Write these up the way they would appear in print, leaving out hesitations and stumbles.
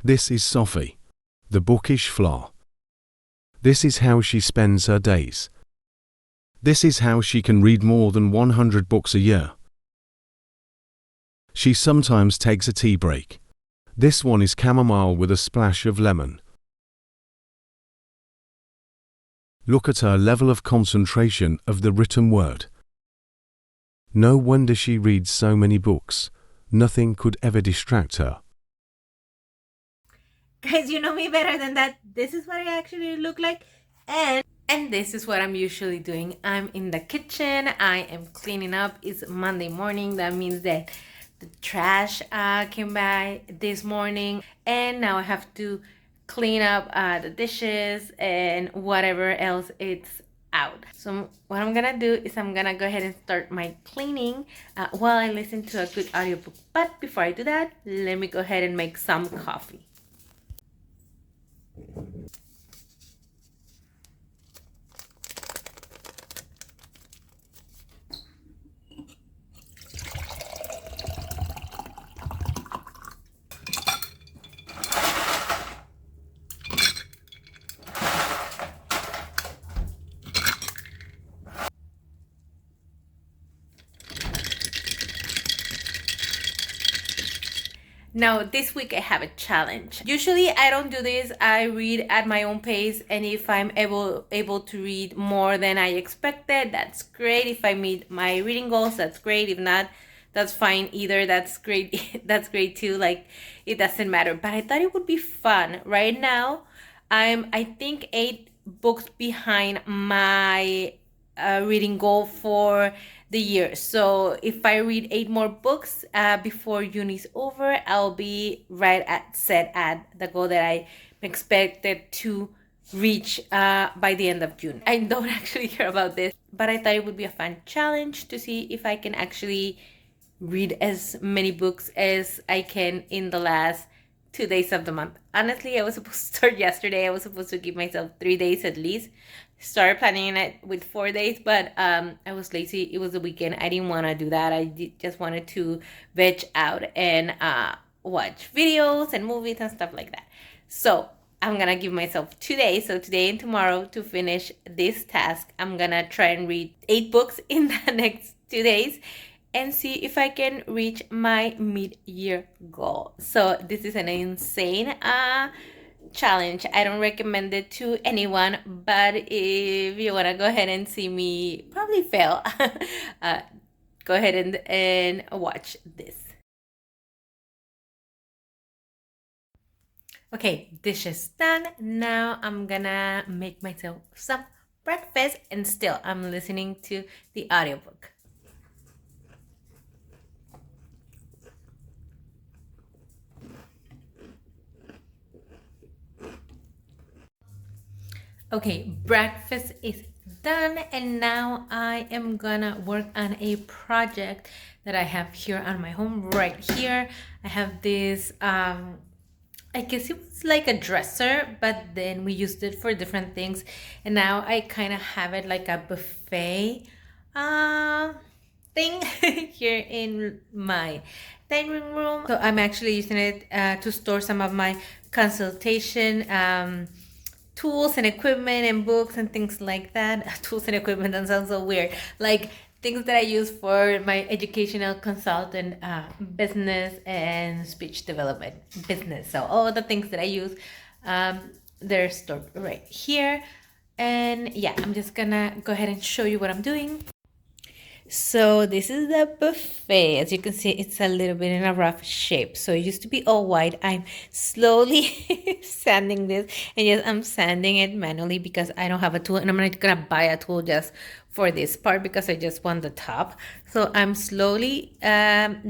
This is Sophie, the bookish flower. This is how she spends her days. This is how she can read more than 100 books a year. She sometimes takes a tea break. This one is chamomile with a splash of lemon. Look at her level of concentration of the written word. No wonder she reads so many books. Nothing could ever distract her. Guys, you know me better than that. This is what I actually look like. And this is what I'm usually doing. I'm in the kitchen. I am cleaning up. It's Monday morning. That means that the trash came by this morning. And now I have to clean up the dishes and whatever else it's out. So what I'm gonna do is I'm gonna go ahead and start my cleaning while I listen to a good audiobook. But before I do that, let me go ahead and make some coffee. Now, this week I have a challenge. Usually I don't do this. I read at my own pace, and if I'm able to read more than I expected, that's great. If I meet my reading goals, that's great. If not, that's fine either. That's great. That's great too. Like, it doesn't matter. But I thought it would be fun. Right now, I think 8 books behind my reading goal for the year. So if I read 8 more books before uni's over, I'll be right at set at the goal that I expected to reach by the end of June. I don't actually care about this, but I thought it would be a fun challenge to see if I can actually read as many books as I can in the last 2 days of the month. Honestly, I was supposed to start yesterday. I was supposed to give myself 3 days at least. Started planning it with 4 days, but I was lazy. It was the weekend. I didn't want to do that. Just wanted to veg out and watch videos and movies and stuff like that. So I'm gonna give myself 2 days, so today and tomorrow, to finish this task. I'm gonna try and read 8 books in the next 2 days and see if I can reach my mid-year goal. So this is an insane challenge. I don't recommend it to anyone, but if you want to go ahead and see me probably fail, go ahead and watch this. Okay, dishes done. Now I'm gonna make myself some breakfast, and still I'm listening to the audiobook. Okay, breakfast is done, and now I am gonna work on a project that I have here on my home right here. I have this I guess it was like a dresser, but then we used it for different things, and now I kind of have it like a buffet thing here in my dining room. So I'm actually using it to store some of my consultation tools and equipment and books and things like that. Tools and equipment, that sounds so weird. Like things that I use for my educational consultant business and speech development business. So all the things that I use, they're stored right here. And yeah, I'm just gonna go ahead and show you what I'm doing. So this is the buffet. As you can see, it's a little bit in a rough shape. So it used to be all white. I'm slowly sanding this, and yes, I'm sanding it manually because I don't have a tool, and I'm not gonna buy a tool just for this part because I just want the top. So I'm slowly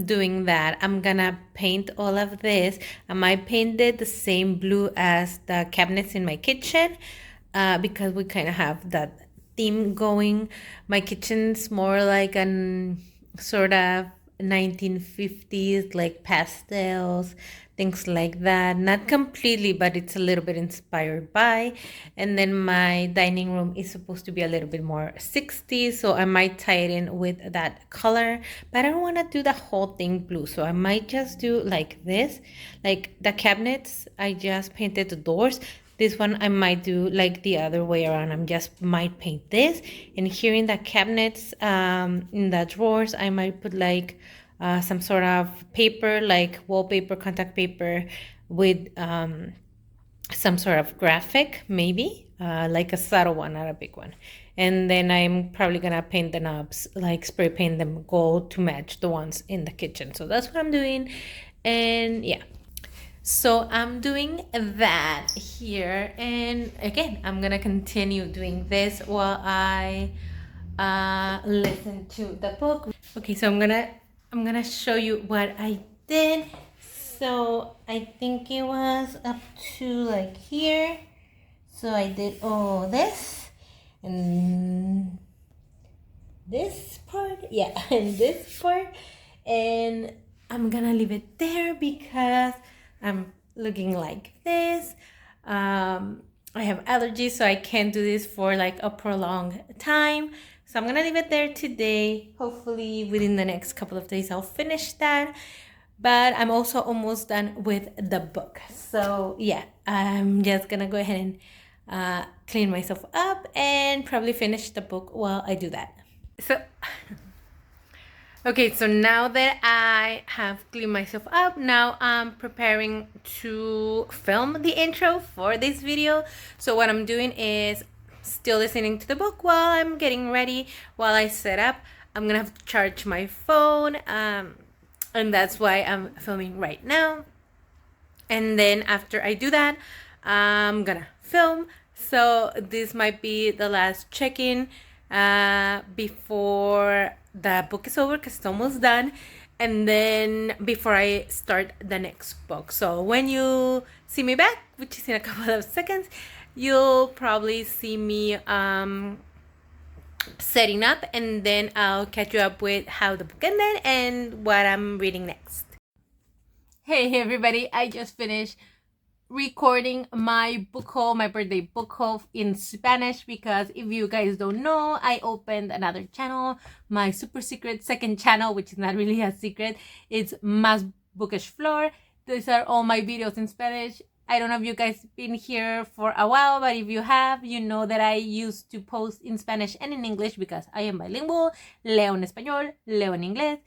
doing that. I'm gonna paint all of this. I might paint it the same blue as the cabinets in my kitchen because we kind of have that theme going. My kitchen's more like an sort of 1950s, like pastels, things like that. Not completely, but it's a little bit inspired by. And then my dining room is supposed to be a little bit more 60s, so I might tie it in with that color. But I don't want to do the whole thing blue, so I might just do like this. Like the cabinets, I just painted the doors. This one I might do like the other way around. I'm just might paint this, and here in the cabinets, in the drawers, I might put like some sort of paper, like wallpaper, contact paper, with some sort of graphic, maybe like a subtle one, not a big one. And then I'm probably gonna paint the knobs, like spray paint them gold to match the ones in the kitchen. So that's what I'm doing, and yeah. So I'm doing that here, and again, I'm gonna continue doing this while I listen to the book. Okay, so I'm gonna show you what I did. So I think it was up to like here. So I did all this and this part, yeah, and this part, and I'm gonna leave it there because I'm looking like this. I have allergies, so I can't do this for like a prolonged time. So I'm gonna leave it there today. Hopefully within the next couple of days I'll finish that. But I'm also almost done with the book. So yeah, I'm just gonna go ahead and clean myself up and probably finish the book while I do that. So okay, so now that I have cleaned myself up, now I'm preparing to film the intro for this video. So what I'm doing is still listening to the book while I'm getting ready, while I set up. I'm gonna have to charge my phone, and that's why I'm filming right now. And then after I do that, I'm gonna film. So this might be the last check-in before the book is over, because it's almost done, and then before I start the next book. So when you see me back, which is in a couple of seconds, you'll probably see me setting up, and then I'll catch you up with how the book ended and what I'm reading next. Hey everybody, I just finished recording my book haul, my birthday book haul in Spanish, because if you guys don't know, I opened another channel, my super secret second channel, which is not really a secret. It's Más Bookish Floor. These are all my videos in Spanish. I don't know if you guys been here for a while, but if you have, you know that I used to post in Spanish and in English because I am bilingual. Leo en español, leo en inglés.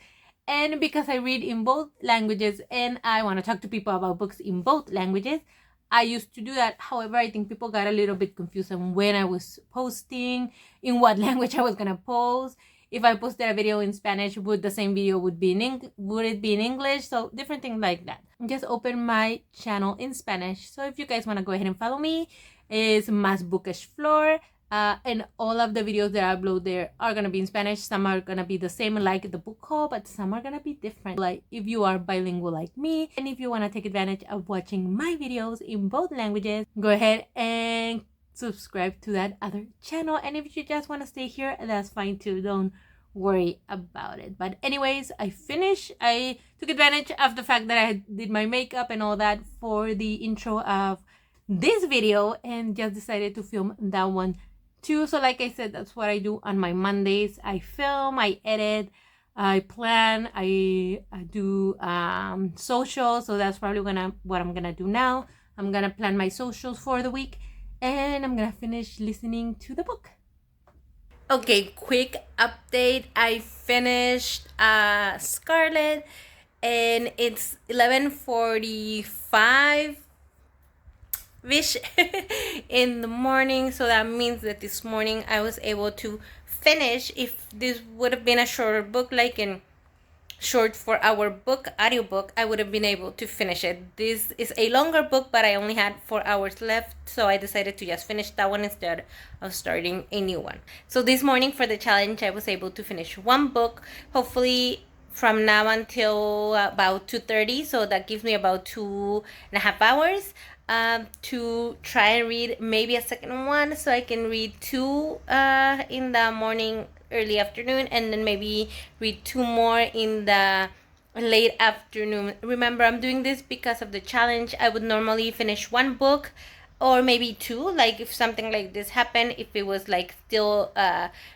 And because I read in both languages and I want to talk to people about books in both languages, I used to do that. However, I think people got a little bit confused on when I was posting, in what language I was going to post. If I posted a video in Spanish, would the same video be would it be in English? So different things like that. Just open my channel in Spanish. So if you guys want to go ahead and follow me, it's Más Bookish Floor. And all of the videos that I upload there are going to be in Spanish. Some are going to be the same like the book haul, but some are going to be different. Like if you are bilingual like me, and if you want to take advantage of watching my videos in both languages, go ahead and subscribe to that other channel. And if you just want to stay here, that's fine too. Don't worry about it. But anyways, I finished. I took advantage of the fact that I did my makeup and all that for the intro of this video, and just decided to film that one too. So like I said, that's what I do on my Mondays. I film, I edit, I plan, I do socials. So that's probably what I'm gonna do now. I'm gonna plan my socials for the week, and I'm gonna finish listening to the book. Okay, quick update. I finished Scarlet, and it's 11:45 ish in the morning. So that means that this morning I was able to finish. If this would have been a shorter book, like in short 4-hour book, audiobook, I would have been able to finish it. This is a longer book, but I only had 4 hours left, so I decided to just finish that one instead of starting a new one. So this morning for the challenge, I was able to finish one book, hopefully from now until about 2:30. So that gives me about 2.5 hours to try and read maybe a second one, so I can read 2 in the morning early afternoon, and then maybe read 2 more in the late afternoon. Remember, I'm doing this because of the challenge. I would normally finish 1 book or maybe 2, like if something like this happened, if it was like still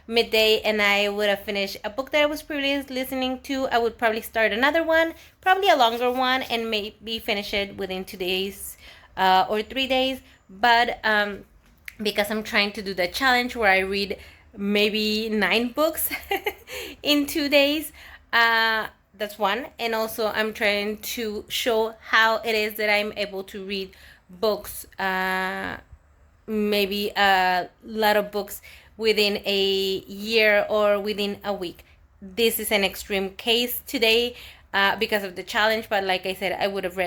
midday and I would have finished a book that I was previously listening to, I would probably start another one, probably a longer one, and maybe finish it within 2 days or 3 days. But because I'm trying to do the challenge where I read maybe 9 books in 2 days, that's one. And also I'm trying to show how it is that I'm able to read books, maybe a lot of books within a year or within a week. This is an extreme case today because of the challenge, but like I said, I would have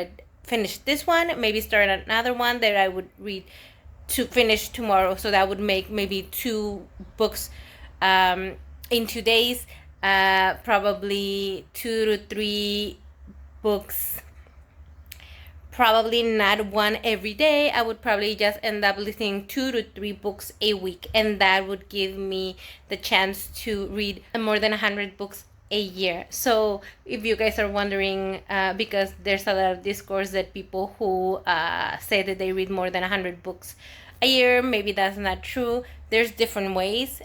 finished this one, maybe start another one that I would read to finish tomorrow. So that would make maybe 2 books in 2 days, probably 2 to 3 books, probably not one every day. I would probably just end up listening 2 to 3 books a week, and that would give me the chance to read more than 100 books a year. So if you guys are wondering, because there's a lot of discourse that people who say that they read more than 100 books a year, maybe that's not true. There's different ways.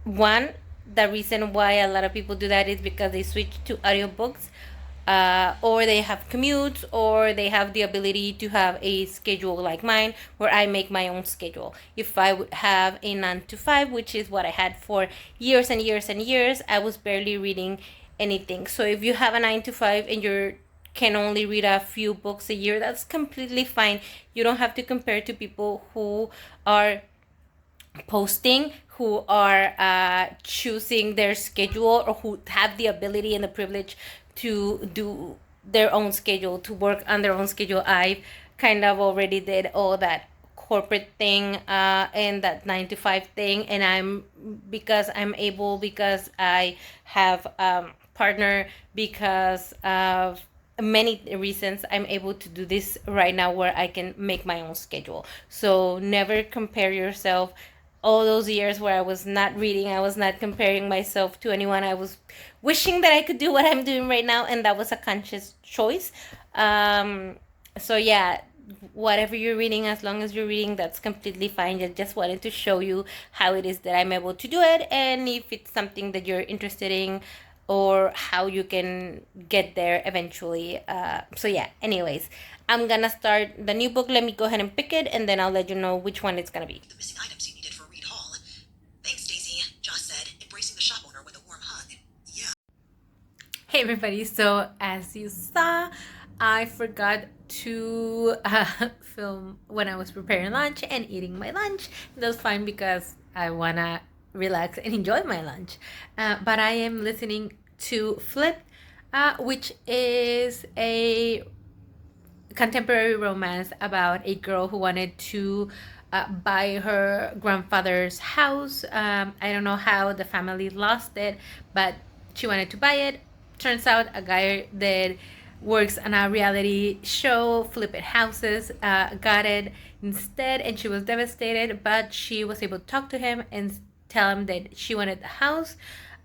One, the reason why a lot of people do that is because they switch to audiobooks, or they have commutes, or they have the ability to have a schedule like mine where I make my own schedule. If I would have a 9 to 5, which is what I had for years and years and years, I was barely reading anything. So if you have a 9 to 5 and you can only read a few books a year, that's completely fine. You don't have to compare to people who are posting, who are choosing their schedule, or who have the ability and the privilege to do their own schedule, to work on their own schedule. I kind of already did all that corporate thing and that 9 to 5 thing, and because I have partner, because of many reasons, I'm able to do this right now where I can make my own schedule. So never compare yourself. All those years where I was not reading, I was not comparing myself to anyone. I was wishing that I could do what I'm doing right now, and that was a conscious choice. So yeah, whatever you're reading, as long as you're reading, that's completely fine. I just wanted to show you how it is that I'm able to do it, and if it's something that you're interested in, or how you can get there eventually. So yeah, anyways, I'm gonna start the new book. Let me go ahead and pick it, and then I'll let you know which one it's gonna be. The missing items you needed for Reed Hall. Thanks, Daisy, Josh said, embracing the shop owner with a warm hug. Yeah. Hey everybody, so as you saw, I forgot to film when I was preparing lunch and eating my lunch. That's fine because I wanna relax and enjoy my lunch. But I am listening to Flip, which is a contemporary romance about a girl who wanted to buy her grandfather's house. I don't know how the family lost it, but she wanted to buy it. Turns out a guy that works on a reality show, flipping houses, got it instead, and she was devastated, but she was able to talk to him and tell him that she wanted the house,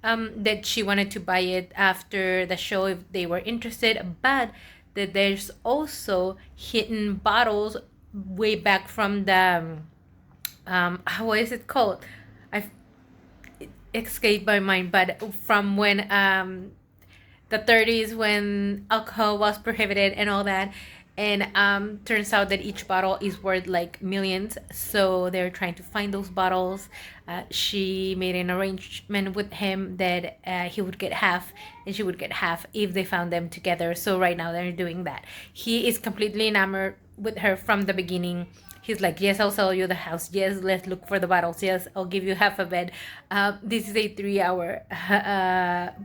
that she wanted to buy it after the show if they were interested, but that there's also hidden bottles way back from the what is it called? It escaped my mind, but from when the 30s, when alcohol was prohibited and all that, and turns out that each bottle is worth like millions, so they're trying to find those bottles. She made an arrangement with him that he would get half and she would get half if they found them together. So right now they're doing that. He is completely enamored with her from the beginning. He's like, yes, I'll sell you the house. Yes, let's look for the bottles. Yes, I'll give you half a bed. This is a 3-hour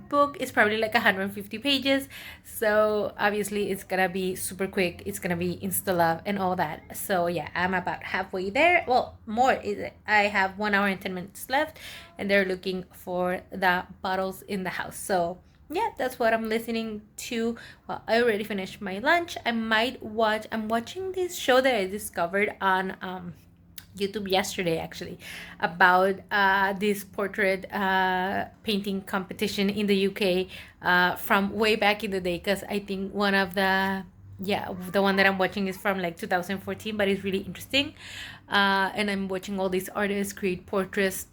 book. It's probably like 150 pages. So obviously it's going to be super quick. It's going to be insta-love and all that. So yeah, I'm about halfway there. Well, more. I have 1 hour and 10 minutes left, and they're looking for the bottles in the house. So yeah, that's what I'm listening to. Well, I already finished my lunch. I'm watching this show that I discovered on YouTube yesterday actually about this portrait painting competition in the UK from way back in the day, because I think one of the one that I'm watching is from like 2014, but it's really interesting. And I'm watching all these artists create portraits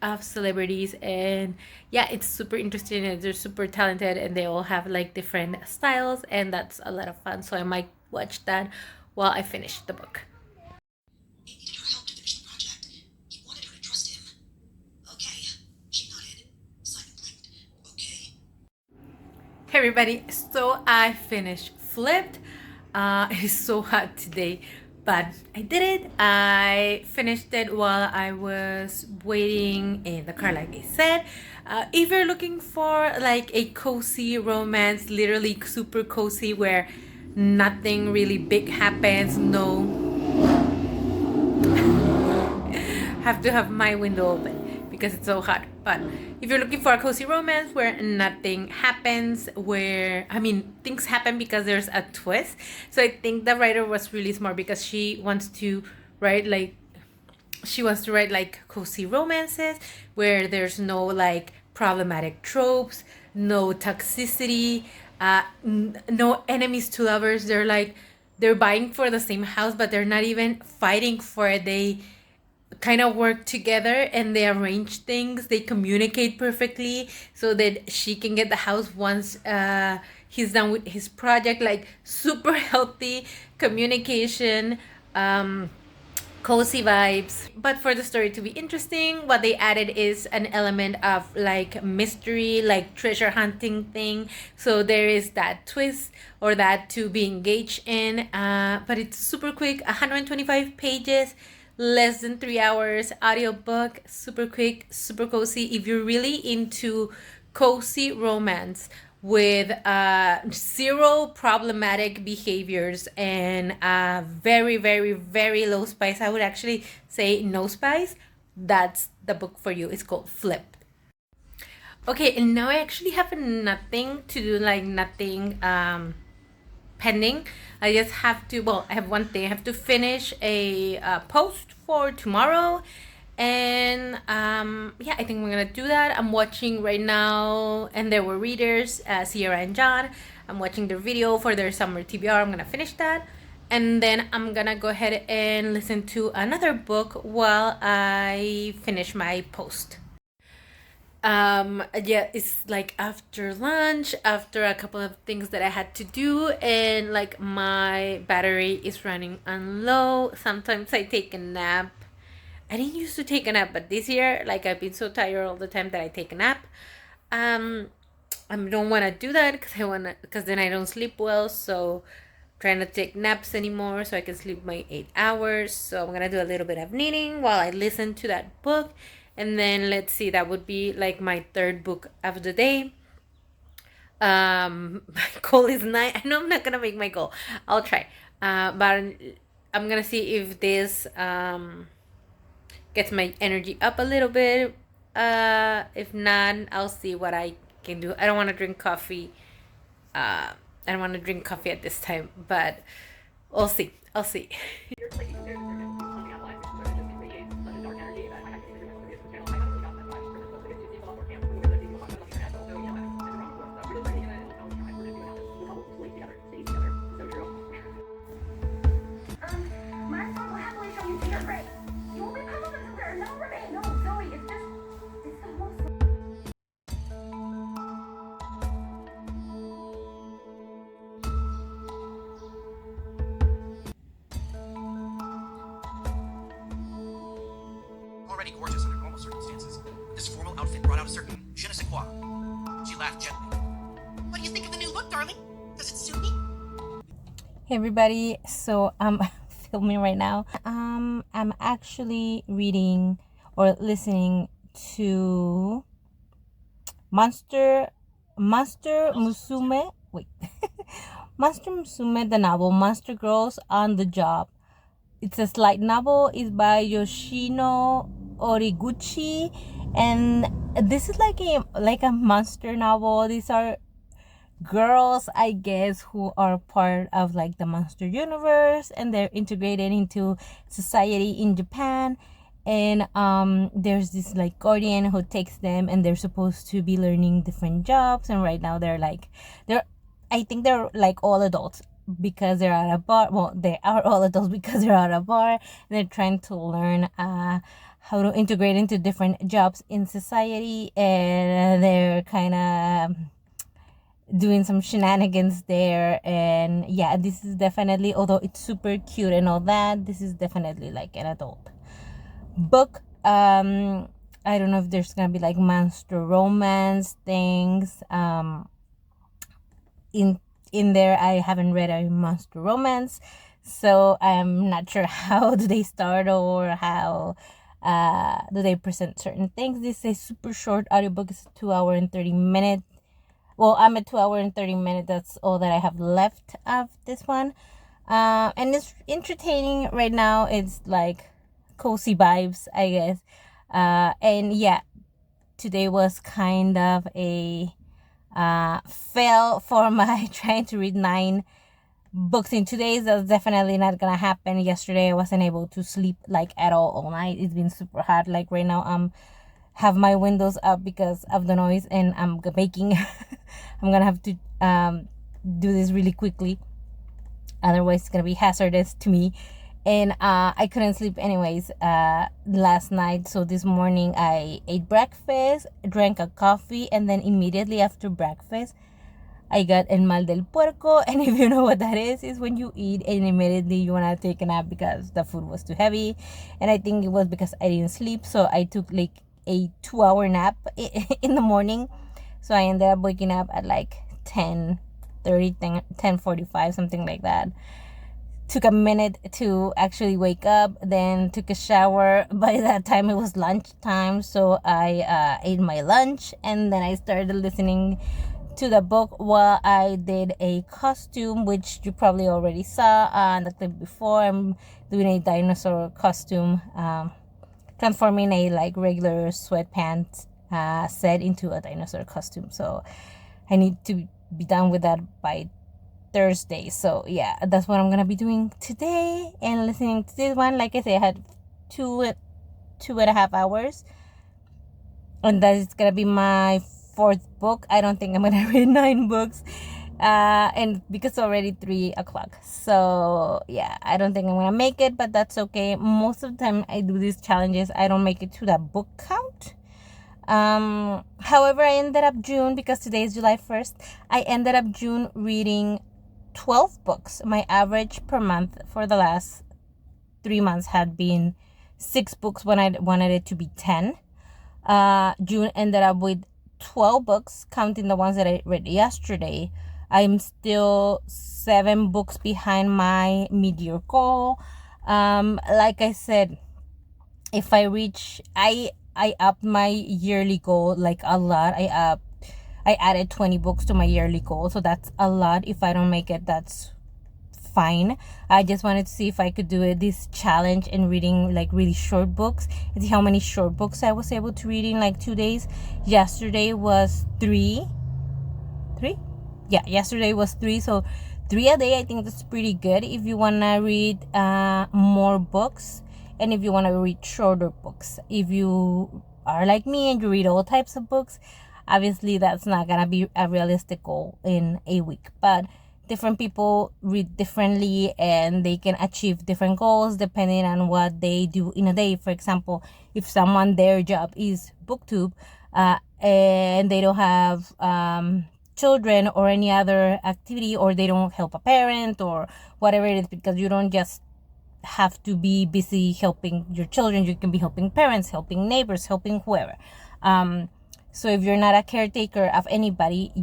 of celebrities, and yeah, it's super interesting and they're super talented and they all have like different styles, and that's a lot of fun. So I might watch that while I finish the book. He needed her help to finish the project. He wanted her to trust him. Okay. She nodded. Simon blinked. Okay. Hey everybody, so I finished Flipped. It is so hot today, but I did it. I finished it while I was waiting in the car, like I said. If you're looking for like a cozy romance, literally super cozy, where nothing really big happens, have to have my window open because it's so hot. But if you're looking for a cozy romance where nothing happens, where, I mean, things happen because there's a twist. So I think the writer was really smart because she wants to write like cozy romances where there's no like problematic tropes, no toxicity, no enemies to lovers. They're buying for the same house, but they're not even fighting for it. They kind of work together and they arrange things. They communicate perfectly so that she can get the house once he's done with his project. Like super healthy communication, cozy vibes. But for the story to be interesting, what they added is an element of like mystery, like treasure hunting thing. So there is that twist or that to be engaged in. But it's super quick, 125 pages, less than 3 hours, audiobook, super quick, super cozy. If you're really into cozy romance with zero problematic behaviors and very, very, very low spice, I would actually say no spice, that's the book for you. It's called Flip. Okay, and now I actually have nothing to do, like nothing pending. I just have to, well, I have one thing. I have to finish a post for tomorrow, and yeah, I think we're gonna do that. I'm watching right now, and there were readers, Sierra and John. I'm watching their video for their summer TBR. I'm gonna finish that, and then I'm gonna go ahead and listen to another book while I finish my post. Yeah, it's like after lunch, after a couple of things that I had to do, and like my battery is running on low. Sometimes I take a nap. I didn't used to take a nap, but this year, like, I've been so tired all the time that I take a nap. I don't want to do that because then I don't sleep well. So trying to take naps anymore so I can sleep my 8 hours. So I'm gonna do a little bit of knitting while I listen to that book. And then let's see, that would be like my third book of the day. My goal is 9. I know I'm not gonna make my goal. I'll try. But I'm gonna see if this gets my energy up a little bit. If not, I'll see what I can do. I don't want to drink coffee. I don't want to drink coffee at this time, but we'll see. I'll see. Already gorgeous under normal circumstances, this formal outfit brought out a certain je ne sais quoi. She laughed gently. What do you think of the new look, darling? Does it suit me? Hey everybody, so I'm filming right now. I'm actually reading or listening to Monster Musume. Wait, Monster Musume, the novel Monster Girls on the Job. It's a light novel. It's by Yoshino Origuchi, and this is like a monster novel. These are girls, I guess, who are part of like the monster universe, and they're integrated into society in Japan. And there's this like guardian who takes them, and they're supposed to be learning different jobs. And right now they're I think they're like all adults because they're at a bar. Well, they are all adults because they're at a bar, and they're trying to learn how to integrate into different jobs in society. And they're kind of doing some shenanigans there. And yeah, this is definitely, although it's super cute and all that, this is definitely like an adult book. I don't know if there's gonna be like monster romance things in there. I haven't read a monster romance, so I'm not sure how do they start or how do they present certain things. This is a super short audiobook. It's 2 hour and 30 minutes. Well, I'm at 2 hour and 30 minutes. That's all that I have left of this one. And it's entertaining right now. It's like cozy vibes, I guess. And yeah, today was kind of a fail for my trying to read 9 books in 2 days. That's definitely not gonna happen. Yesterday I wasn't able to sleep like at all night. It's been super hot. Like right now have my windows up because of the noise, and I'm baking. I'm gonna have to do this really quickly, otherwise it's gonna be hazardous to me. And I couldn't sleep anyways last night. So this morning I ate breakfast, drank a coffee, and then immediately after breakfast I got el mal del puerco. And if you know what that is when you eat and immediately you want to take a nap because the food was too heavy. And I think it was because I didn't sleep, so I took like a 2 hour nap in the morning. So I ended up waking up at like 10:30, 10:45, something like that. Took a minute to actually wake up, then took a shower. By that time it was lunchtime, so I ate my lunch, and then I started listening to the book while I did a costume, which you probably already saw on the clip before. I'm doing a dinosaur costume, transforming a like regular sweatpants set into a dinosaur costume. So I need to be done with that by Thursday. So yeah, that's what I'm gonna be doing today, and listening to this one. Like I said, I had two and a half hours, and that is gonna be my 4th book. I don't think I'm gonna read 9 books, and because it's already 3 o'clock. So yeah, I don't think I'm gonna make it, but that's okay. Most of the time I do these challenges, I don't make it to that book count. However, I ended up June, because today is July 1st, I ended up June reading 12 books. My average per month for the last 3 months had been 6 books when I wanted it to be 10. June ended up with 12 books, counting the ones that I read yesterday. I'm still 7 books behind my mid-year goal. Like I said, if I reach, I upped my yearly goal like a lot. I added 20 books to my yearly goal, so that's a lot. If I don't make it, that's fine. I just wanted to see if I could do this challenge in reading like really short books and see how many short books I was able to read in like 2 days. Yesterday was 3. Yeah, yesterday was 3. So 3 a day, I think that's pretty good if you want to read more books, and if you want to read shorter books. If you are like me and you read all types of books, obviously that's not gonna be a realistic goal in a week. But different people read differently, and they can achieve different goals depending on what they do in a day. For example, if someone, their job is booktube, and they don't have children or any other activity, or they don't help a parent or whatever it is, because you don't just have to be busy helping your children. You can be helping parents, helping neighbors, helping whoever. So if you're not a caretaker of anybody,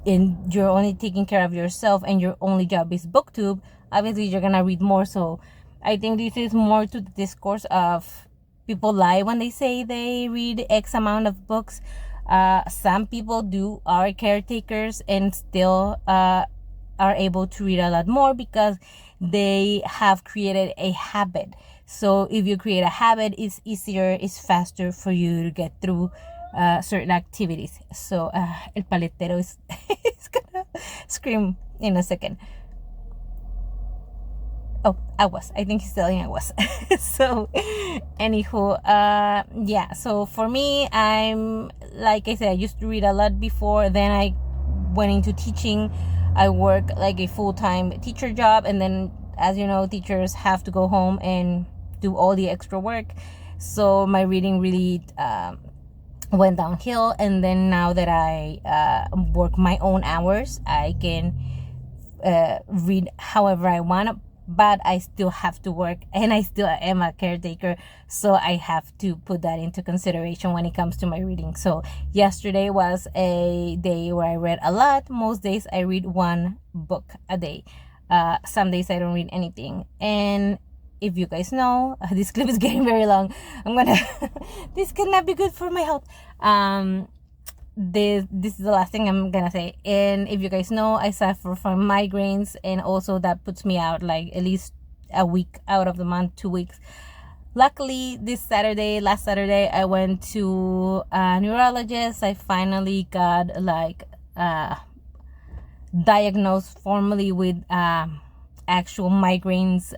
and you're only taking care of yourself, and your only job is booktube, obviously you're gonna read more. So I think this is more to the discourse of people lie when they say they read X amount of books. Some people are caretakers and still are able to read a lot more because they have created a habit. So if you create a habit, it's easier, it's faster for you to get through certain activities. So el paletero is, is gonna scream in a second. Oh, I think he's telling I was. So anywho, yeah, so for me, I'm, like I said, I used to read a lot before, then I went into teaching. I work like a full-time teacher job, and then, as you know, teachers have to go home and do all the extra work, so my reading really went downhill. And then now that I work my own hours, I can read however I want, but I still have to work, and I still am a caretaker, so I have to put that into consideration when it comes to my reading. So yesterday was a day where I read a lot. Most days I read one book a day. Some days I don't read anything. And if you guys know, this clip is getting very long. I'm gonna this cannot be good for my health. This is the last thing I'm gonna say. And if you guys know, I suffer from migraines, and also that puts me out like at least a week out of the month, 2 weeks. Luckily, last Saturday, I went to a neurologist. I finally got like diagnosed formally with actual migraines,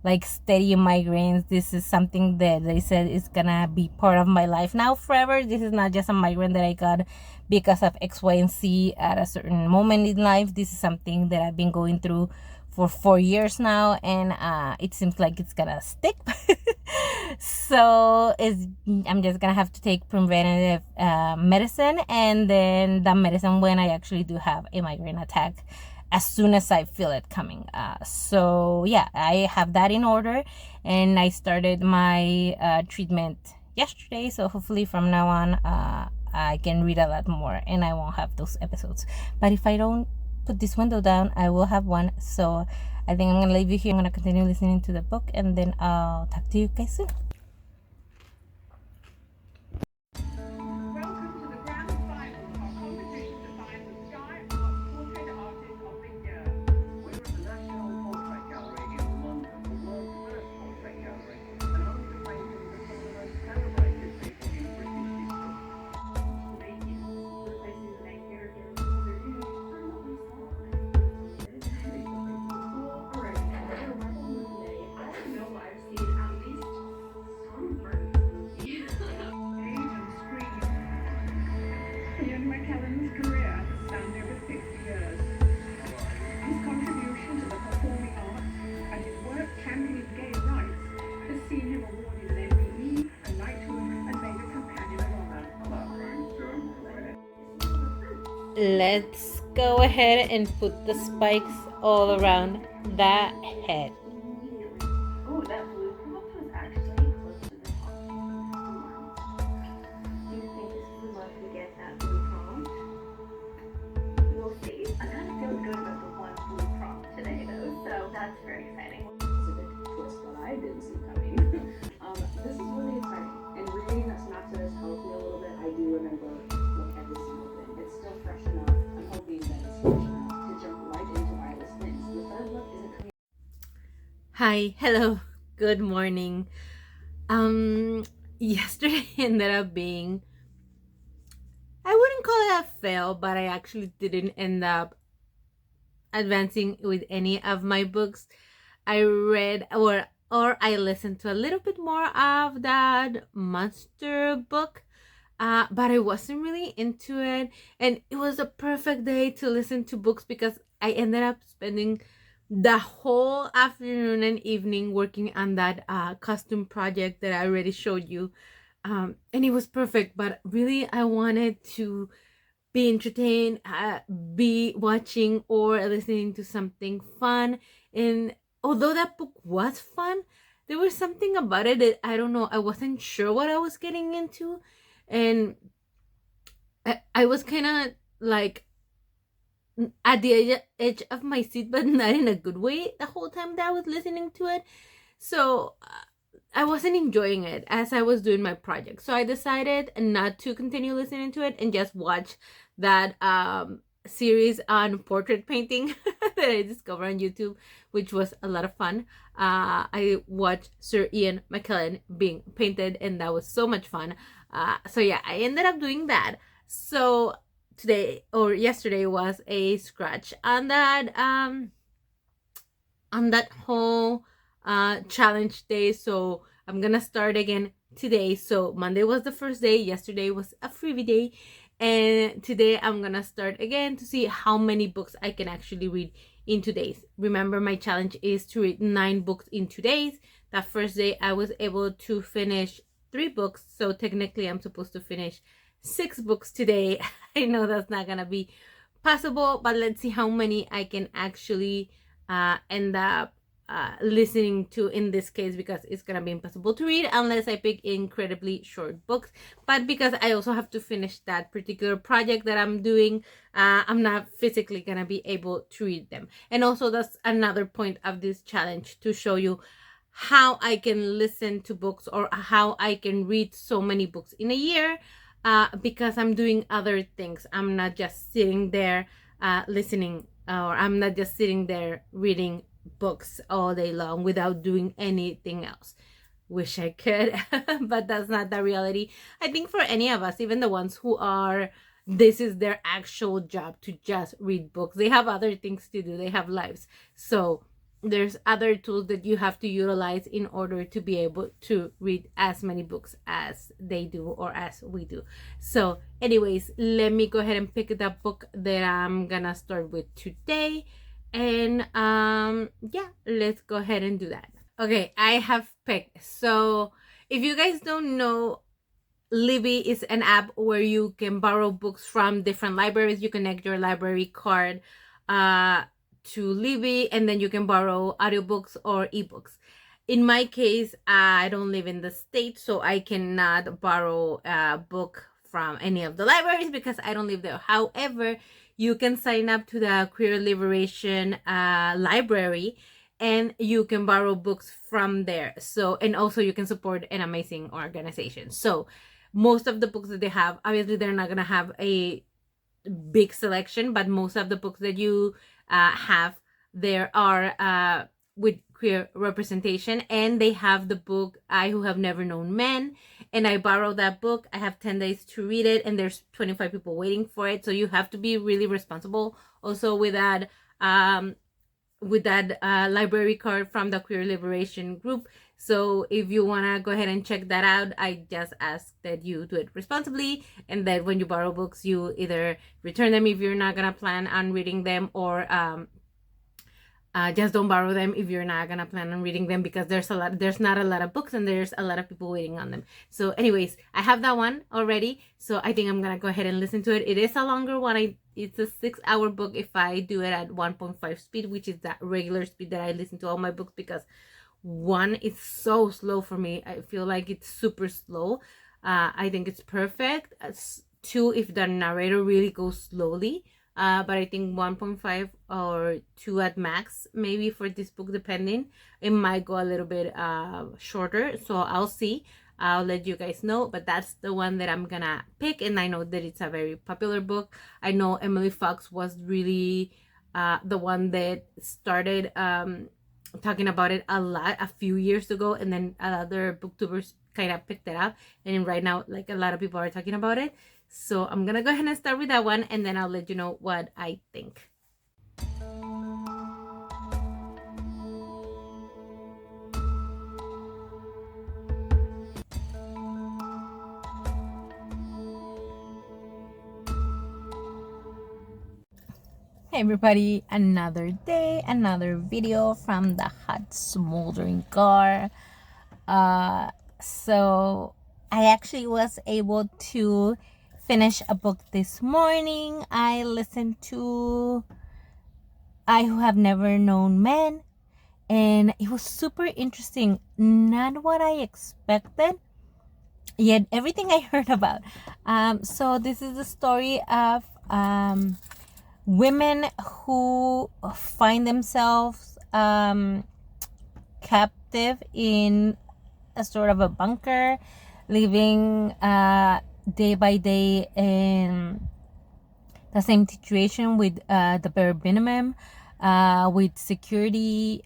like steady migraines. This is something that they said is gonna be part of my life now forever. This is not just a migraine that I got because of X, Y, and Z at a certain moment in life. This is something that I've been going through for 4 years now, and it seems like it's gonna stick. So I'm just gonna have to take preventative medicine, and then the medicine when I actually do have a migraine attack, as soon as I feel it coming. So yeah, I have that in order, and I started my treatment yesterday, so hopefully from now on I can read a lot more and I won't have those episodes. But if I don't put this window down, I will have one. So I think I'm gonna leave you here. I'm gonna continue listening to the book, and then I'll talk to you guys soon. Welcome to the grand final of our competition to find the Sky Arts Portrait Artist of the Year. We're at the National Portrait Gallery in London, the world's first portrait gallery, and home to paintings of some of the most celebrated people in British history. Replacing the main character with another dude, I'm not really Alright, another Marvel movie day. I don't know, I've seen at least some Marvel movies. Age and screen. Ian McKellen's career has spanned over 50 years. His contribution to the performing arts and his work championing gay rights has seen him awarded an MBE, a knighthood, and made a companion of honor. Let's go ahead and put the spikes all around that head. Oh, that blue prompt was actually close to the top. Do you think this is the luck we get that blue prompt? We'll see. I kind of feel good about the one blue prompt today, though, so that's very exciting. It's a big twist that I didn't see coming. This is really exciting. And reading that synopsis helped me a little bit. I do remember like every single thing. It's still fresh enough. I'm hoping that it's fresh enough to jump right into Isla's things. The third book isn't coming. Hi, hello, good morning. Yesterday ended up being, I wouldn't call it a fail, but I actually didn't end up advancing with any of my books. I read or I listened to a little bit more of that monster book, but I wasn't really into it. And it was a perfect day to listen to books because I ended up spending the whole afternoon and evening working on that custom project that I already showed you. And it was perfect, but really I wanted to be entertained, be watching or listening to something fun. And although that book was fun, there was something about it that I don't know, I wasn't sure what I was getting into. And I was kind of like at the edge of my seat, but not in a good way the whole time that I was listening to it. So I wasn't enjoying it as I was doing my project. So I decided not to continue listening to it and just watch that series on portrait painting that I discovered on YouTube, which was a lot of fun. I watched Sir Ian McKellen being painted, and that was so much fun. So yeah, I ended up doing that. So today or yesterday was a scratch on that whole challenge day. So I'm gonna start again today. So Monday was the first day, yesterday was a freebie day, and today I'm gonna start again to see how many books I can actually read in 2 days. Remember, my challenge is to read 9 books in 2 days. That first day I was able to finish 3 books, so technically I'm supposed to finish 6 books today. I know that's not gonna be possible, but let's see how many I can actually end up listening to in this case, because it's gonna be impossible to read unless I pick incredibly short books. But because I also have to finish that particular project that I'm doing, I'm not physically gonna be able to read them. And also that's another point of this challenge, to show you how I can listen to books, or how I can read so many books in a year, because I'm doing other things. I'm not just sitting there listening, or I'm not just sitting there reading books all day long without doing anything else. Wish I could, but that's not the reality. I think for any of us, even the ones who are, this is their actual job to just read books, they have other things to do, they have lives. So there's other tools that you have to utilize in order to be able to read as many books as they do, or as we do. So anyways, let me go ahead and pick the book that I'm gonna start with today, and yeah, let's go ahead and do that. Okay, I have picked. So if you guys don't know, Libby is an app where you can borrow books from different libraries. You connect your library card to Libby, and then you can borrow audiobooks or ebooks. In my case, I don't live in the States, so I cannot borrow a book from any of the libraries because I don't live there. However, you can sign up to the Queer Liberation library, and you can borrow books from there. So, and also you can support an amazing organization. So most of the books that they have, obviously they're not gonna have a big selection, but most of the books that you have there are with queer representation. And they have the book I Who Have Never Known Men, and I borrowed that book. I have 10 days to read it, and there's 25 people waiting for it, so you have to be really responsible also with that library card from the Queer Liberation group. So if you want to go ahead and check that out, I just ask that you do it responsibly, and that when you borrow books, you either return them if you're not going to plan on reading them, or just don't borrow them if you're not gonna plan on reading them, because there's not a lot of books, and there's a lot of people waiting on them. So anyways, I have that one already, so I think I'm gonna go ahead and listen to it. It is a longer one. It's a 6-hour book if I do it at 1.5 speed, which is that regular speed that I listen to all my books, because 1 is so slow for me. I feel like it's super slow. I think it's perfect. 2, if the narrator really goes slowly. But I think 1.5 or 2 at max, maybe for this book, depending. It might go a little bit shorter, so I'll see. I'll let you guys know, but that's the one that I'm gonna pick, and I know that it's a very popular book. I know Emily Fox was really the one that started talking about it a lot a few years ago, and then other booktubers kind of picked it up, and right now, like, a lot of people are talking about it. So I'm gonna go ahead and start with that one, and then I'll let you know what I think. Hey everybody, another day, another video from the hot smoldering car. So I actually was able to finish a book this morning. I listened to I Who Have Never Known Men, and it was super interesting. Not what I expected, yet everything I heard about. So this is the story of women who find themselves captive in a sort of a bunker, living day by day in the same situation with the bare minimum, with security,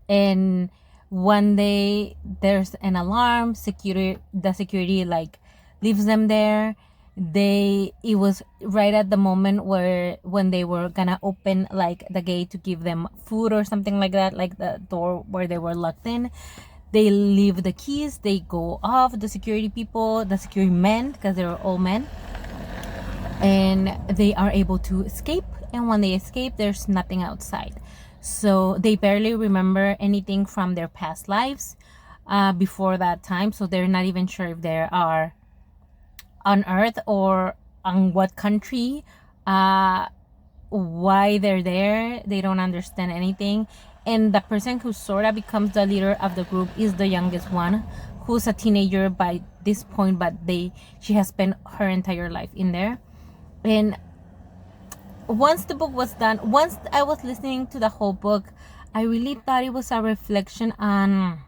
and one day there's an alarm, the security like leaves them there. It was right at the moment when they were gonna open like the gate to give them food or something like that, like the door where they were locked in. They leave the keys, they go off, the security men, because they were all men, and they are able to escape. And when they escape, there's nothing outside, so they barely remember anything from their past lives before that time. So they're not even sure if they are on Earth or on what country, why they're there. They don't understand anything. And the person who sort of becomes the leader of the group is the youngest one, who's a teenager by this point, but she has spent her entire life in there. And once the book was done, once I was listening to the whole book, I really thought it was a reflection on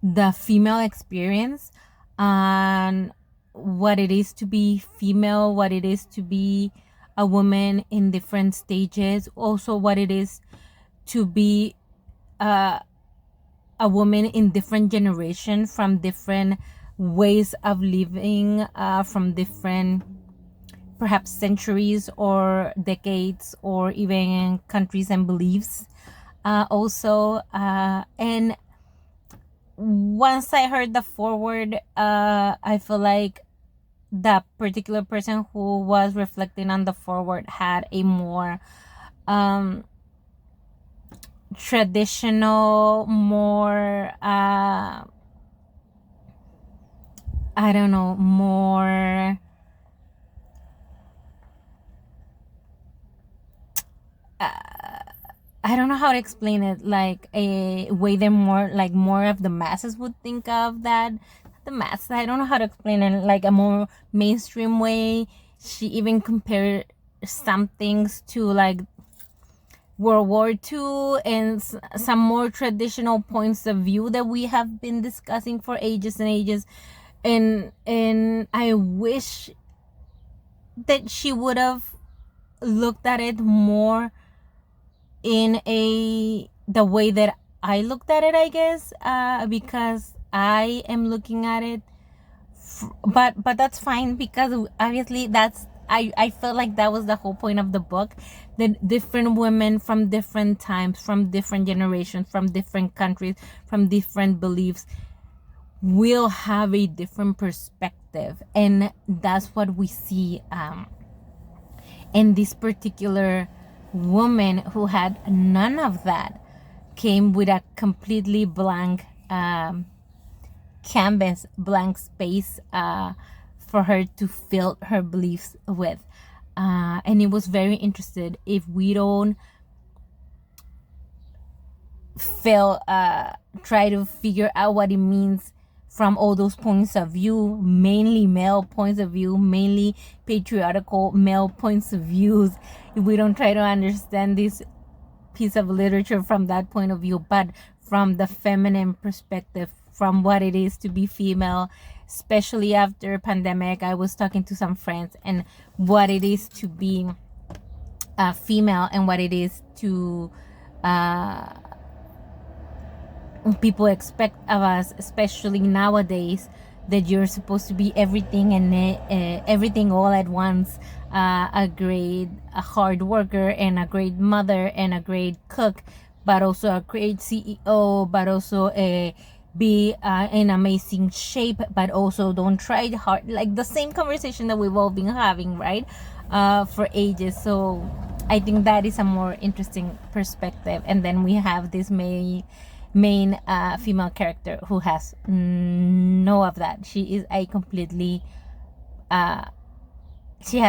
the female experience, on what it is to be female, what it is to be a woman in different stages, also what it is to be a woman in different generations, from different ways of living, from different perhaps centuries or decades or even countries and beliefs also. And once I heard the foreword, I feel like that particular person who was reflecting on the foreword had a more traditional, more I don't know, more I don't know how to explain it, like a way that more of the masses would think of that. The masses, I don't know how to explain it, like a more mainstream way. She even compared some things to like World War II and some more traditional points of view that we have been discussing for ages and ages. And I wish that she would have looked at it more in the way that I looked at it, I guess, because I am looking at it, but that's fine, because obviously I felt like that was the whole point of the book, that different women from different times, from different generations, from different countries, from different beliefs will have a different perspective. And that's what we see in this particular woman, who had none of that, came with a completely blank canvas, blank space for her to fill her beliefs with. And it was very interesting. If we don't try to figure out what it means from all those points of view, mainly male points of view, mainly patriarchal male points of views, if we don't try to understand this piece of literature from that point of view, but from the feminine perspective, from what it is to be female, especially after pandemic. I was talking to some friends, and what it is to be female, and what it is to people expect of us, especially nowadays, that you're supposed to be everything and everything all at once, a hard worker, and a great mother, and a great cook, but also a great CEO, but also be in amazing shape, but also don't try hard, like the same conversation that we've all been having, right, for ages. So I think that is a more interesting perspective. And then we have this main female character who has no of that. She is a completely she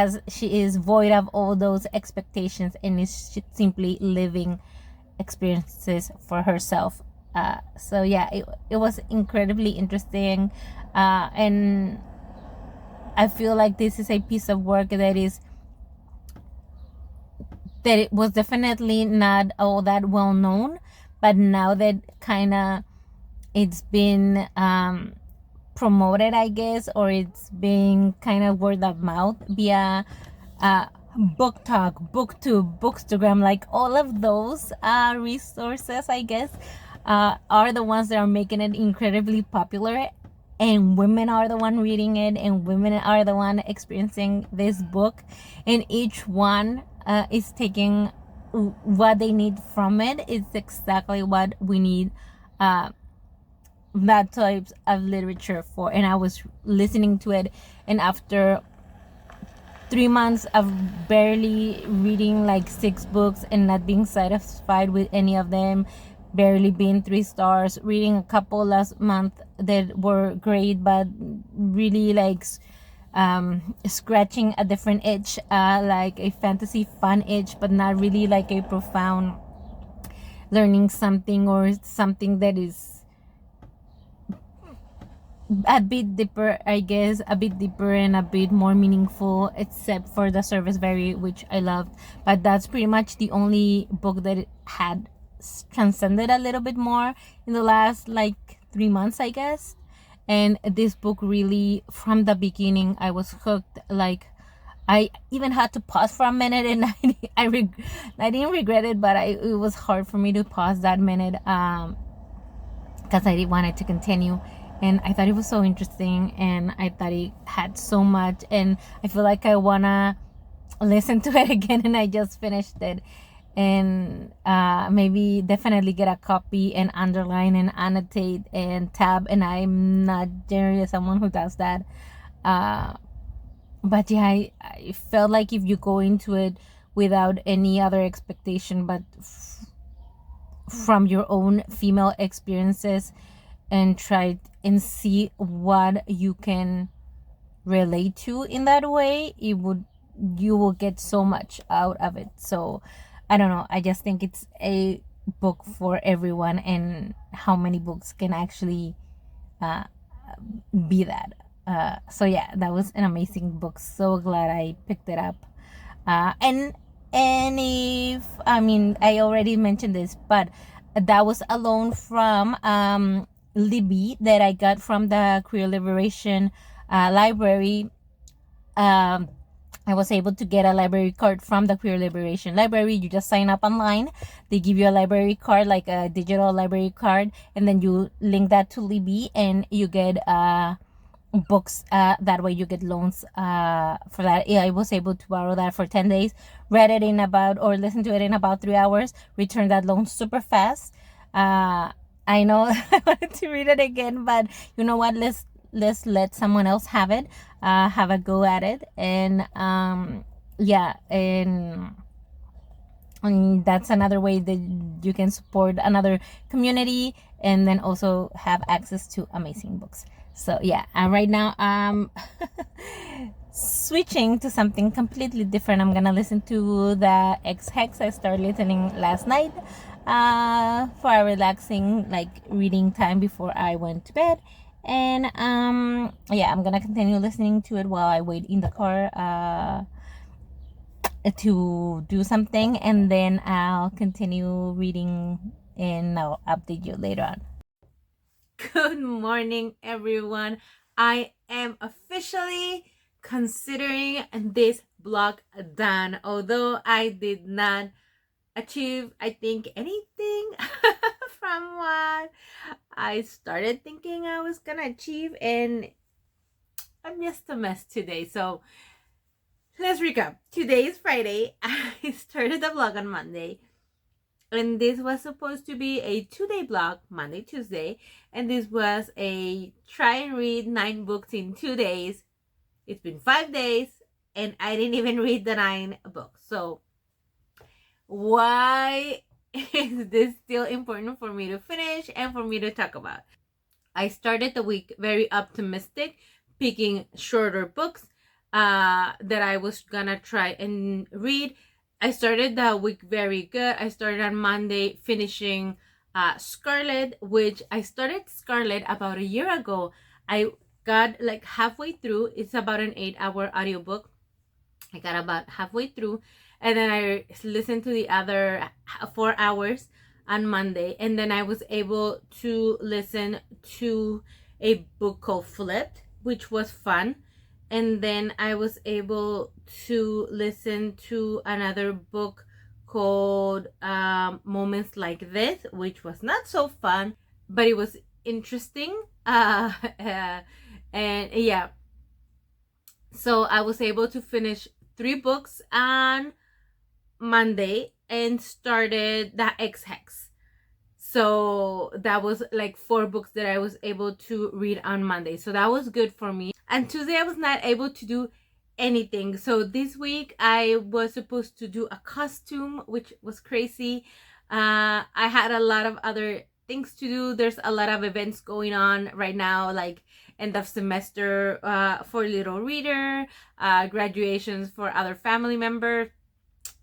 is void of all those expectations, and is simply living experiences for herself. So yeah, it was incredibly interesting, and I feel like this is a piece of work that it was definitely not all that well known, but now that kind of it's been promoted, I guess, or it's being kind of word of mouth via Book Talk, BookTube, Bookstagram, like all of those resources, I guess. are the ones that are making it incredibly popular, and women are the one reading it, and women are the one experiencing this book, and each one is taking what they need from it. It's exactly what we need that types of literature for. And I was listening to it, and after 3 months of barely reading like 6 books and not being satisfied with any of them, barely being 3 stars, reading a couple last month that were great but really like scratching a different itch, like a fantasy fun itch, but not really like a profound learning something or something that is a bit deeper, I guess, a bit deeper and a bit more meaningful, except for the Service Berry, which I loved. But that's pretty much the only book that had transcended a little bit more in the last like 3 months, I guess. And this book really, from the beginning, I was hooked. Like, I even had to pause for a minute, and I didn't regret it, but it was hard for me to pause that minute because I wanted to continue. And I thought it was so interesting, and I thought it had so much, and I feel like I wanna listen to it again, and I just finished it. And maybe definitely get a copy and underline and annotate and tab, and I'm not generally someone who does that. But yeah, I felt like if you go into it without any other expectation but from your own female experiences, and try and see what you can relate to in that way, you will get so much out of it. So I don't know, I just think it's a book for everyone, and how many books can actually be that. So yeah, that was an amazing book. So glad I picked it up. And if I already mentioned this, but that was a loan from Libby that I got from the Queer Liberation library. I was able to get a library card from the Queer Liberation Library. You just sign up online. They give you a library card, like a digital library card, and then you link that to Libby, and you get books. That way you get loans for that. Yeah, I was able to borrow that for 10 days, read it in about, or listen to it in about 3 hours, return that loan super fast. I know I wanted to read it again, but you know what? Let's let someone else have it, have a go at it, and yeah, and that's another way that you can support another community, and then also have access to amazing books. So yeah, right now I'm switching to something completely different. I'm gonna listen to the X-Hex I started listening last night for a relaxing like reading time before I went to bed. And yeah, I'm gonna continue listening to it while I wait in the car to do something, and then I'll continue reading, and I'll update you later on. Good morning, everyone. I am officially considering this blog done, although I did not achieve, I think, anything from what I started thinking I was gonna achieve, and I'm just a mess today. So let's recap. Today is Friday. I started the blog on Monday, and this was supposed to be a 2-day blog, Monday, Tuesday, and this was a try and read 9 books in 2 days. It's been 5 days, and I didn't even read the 9 books. So why is this still important for me to finish and for me to talk about? I started the week very optimistic, picking shorter books that I was gonna try and read. I started the week very good. I started on Monday finishing Scarlet, which I started Scarlet about a year ago. I got like halfway through. It's about an 8-hour audiobook. I got about halfway through, and then I listened to the other 4 hours on Monday, and then I was able to listen to a book called Flipped, which was fun. And then I was able to listen to another book called Moments Like This, which was not so fun, but it was interesting. And yeah, so I was able to finish 3 books on Monday and started the X-Hex. So that was like 4 books that I was able to read on Monday. So that was good for me. And Tuesday I was not able to do anything. So this week I was supposed to do a costume, which was crazy. I had a lot of other things to do. There's a lot of events going on right now, like end of semester for Little Reader, graduations for other family members.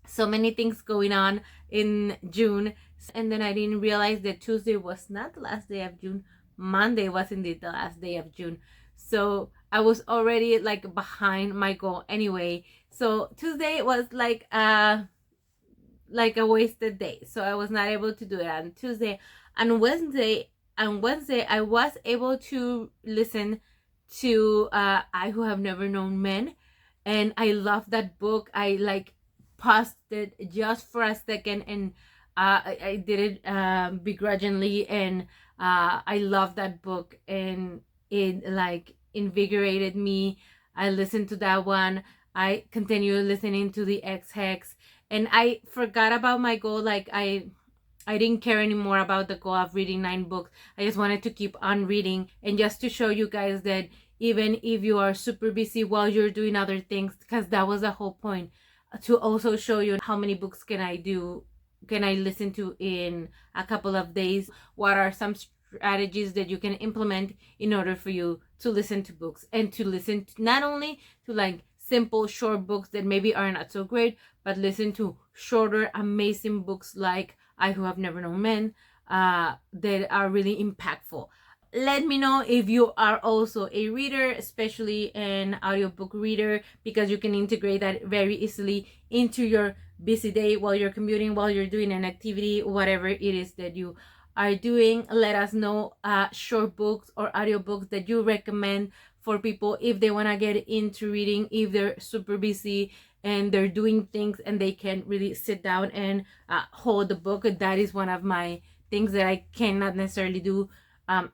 So many things going on in June. And then I didn't realize that Tuesday was not the last day of June. Monday was indeed the last day of June. So I was already like behind my goal anyway. So Tuesday was like a wasted day. So I was not able to do it on Tuesday. On Wednesday I was able to listen to I Who Have Never Known Men, and I love that book. I like paused it just for a second, and I did it begrudgingly, and I love that book, and it like invigorated me. I listened to that one. I continued listening to the X-Hex, and I forgot about my goal. Like I didn't care anymore about the goal of reading 9 books. I just wanted to keep on reading, and just to show you guys that even if you are super busy while you're doing other things, because that was the whole point, to also show you how many books can I listen to in a couple of days. What are some strategies that you can implement in order for you to listen to books, and to listen to not only to like simple short books that maybe are not so great, but listen to shorter amazing books like I Who Have Never Known Men that are really impactful. Let me know if you are also a reader, especially an audiobook reader, because you can integrate that very easily into your busy day while you're commuting, while you're doing an activity, whatever it is that you are doing. Let us know short books or audiobooks that you recommend for people if they want to get into reading, if they're super busy and they're doing things and they can't really sit down and hold the book. That is one of my things that I cannot necessarily do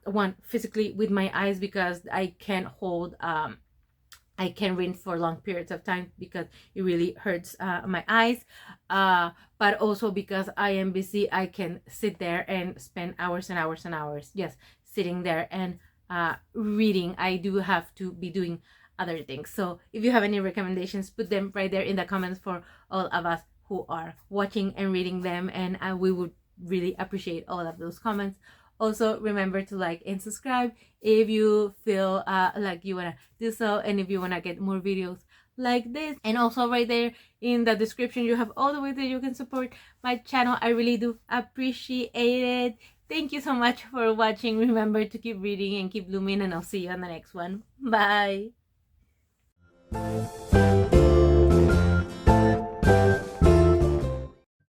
one physically with my eyes, because I can't hold I can read for long periods of time because it really hurts my eyes, but also because I am busy. I can sit there and spend hours and hours and hours just sitting there and reading. I do have to be doing other things. So if you have any recommendations, put them right there in the comments for all of us who are watching and reading them, and we would really appreciate all of those comments. Also, remember to like and subscribe if you feel like you want to do so, and if you want to get more videos like this. And also right there in the description, you have all the ways that you can support my channel. I really do appreciate it. Thank you so much for watching. Remember to keep reading and keep blooming, and I'll see you on the next one. Bye.